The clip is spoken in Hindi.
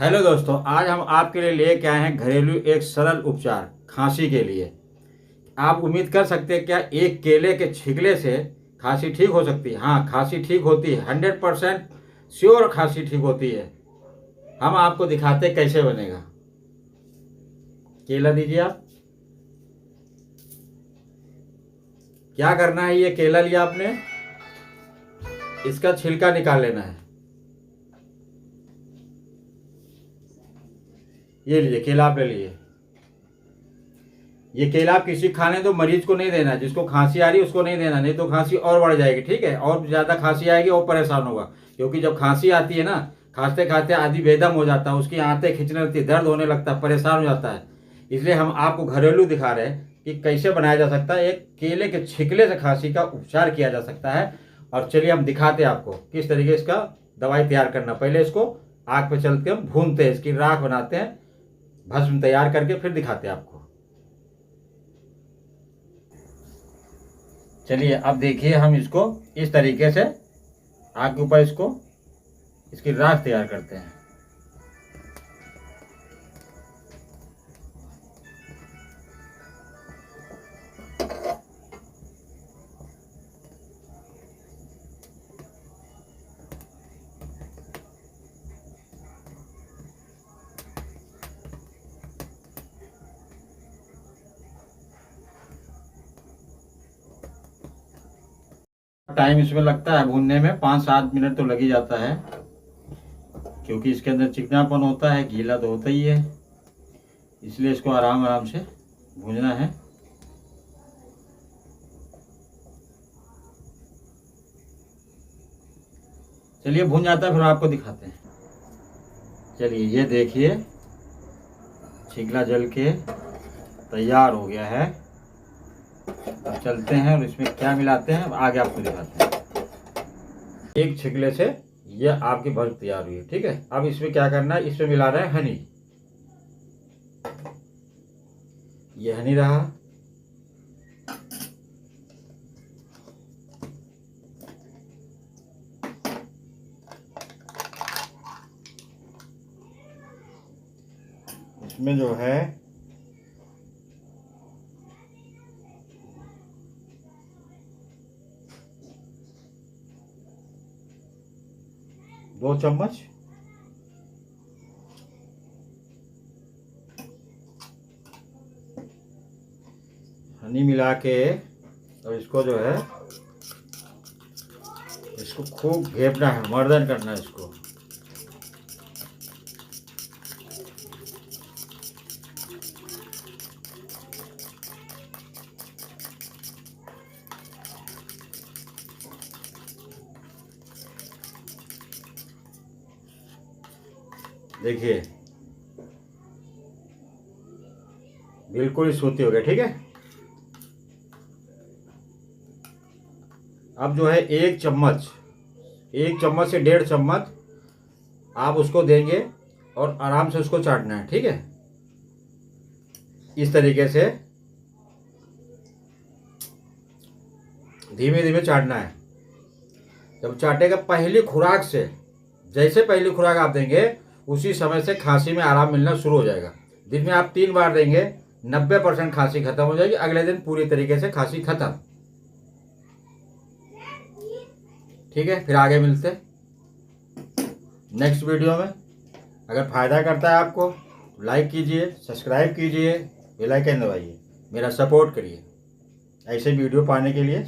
हेलो दोस्तों, आज हम आपके लिए लेके आए हैं घरेलू एक सरल उपचार खांसी के लिए। आप उम्मीद कर सकते हैं क्या एक केले के छिलके से खांसी ठीक हो सकती है? हाँ, खांसी ठीक होती है। 100% श्योर खांसी ठीक होती है। हम आपको दिखाते हैं कैसे बनेगा। केला दीजिए आप। क्या करना है, ये केला लिया आपने, इसका छिलका निकाल लेना है। ये लीजिए केला आप ले लीजिए। ये केला आप किसी खाने तो मरीज को नहीं देना, जिसको खांसी आ रही है उसको नहीं देना, नहीं तो खांसी और बढ़ जाएगी। ठीक है, और ज़्यादा खांसी आएगी और परेशान होगा। क्योंकि जब खांसी आती है ना, खांसते खांसते आदि बेदम हो जाता है, उसकी आंतें खींचने लगती है, दर्द होने लगता है, परेशान हो जाता है। इसलिए हम आपको घरेलू दिखा रहे हैं कि कैसे बनाया जा सकता है। एक केले के छिलके से खांसी का उपचार किया जा सकता है। और चलिए हम दिखाते हैं आपको किस तरीके से इसका दवाई तैयार करना। पहले इसको आग पे चलते हम भूनते हैं, इसकी राख बनाते हैं, भस्म तैयार करके फिर दिखाते हैं आपको। चलिए अब देखिए, हम इसको इस तरीके से आग के ऊपर इसकी राख तैयार करते हैं। टाइम इसमें लगता है भूनने में, 5-7 मिनट तो लग ही जाता है, क्योंकि इसके अंदर चिकनापन होता है, गीला तो होता ही है। इसलिए इसको आराम आराम से भूनना है। चलिए भून जाता है, फिर आपको दिखाते हैं। चलिए ये देखिए, छिलका जल के तैयार हो गया है। अब चलते हैं और इसमें क्या मिलाते हैं आगे आपको दिखाते हैं। एक छिलके से ये आपकी भर्क तैयार हुई है। ठीक है, अब इसमें क्या करना है, इसमें मिला रहे हैं हनी। ये हनी रहा। इसमें जो है दो चम्मच हनी मिला के, और इसको जो है इसको खूब घेपना है, मर्दन करना है इसको। देखिए बिल्कुल ही सूती हो गया। ठीक है, अब जो है 1 चम्मच से 1.5 चम्मच आप उसको देंगे और आराम से उसको चाटना है। ठीक है, इस तरीके से धीमे धीमे चाटना है। जब चाटेगा पहली खुराक से, जैसे पहली खुराक आप देंगे उसी समय से खांसी में आराम मिलना शुरू हो जाएगा। दिन में आप 3 बार देंगे, 90% खांसी खत्म हो जाएगी। अगले दिन पूरी तरीके से खांसी खत्म। ठीक है, फिर आगे मिलते नेक्स्ट वीडियो में। अगर फ़ायदा करता है आपको, लाइक कीजिए, सब्सक्राइब कीजिए, बेल आइकन दबाइए, मेरा सपोर्ट करिए। ऐसे वीडियो पाने के लिए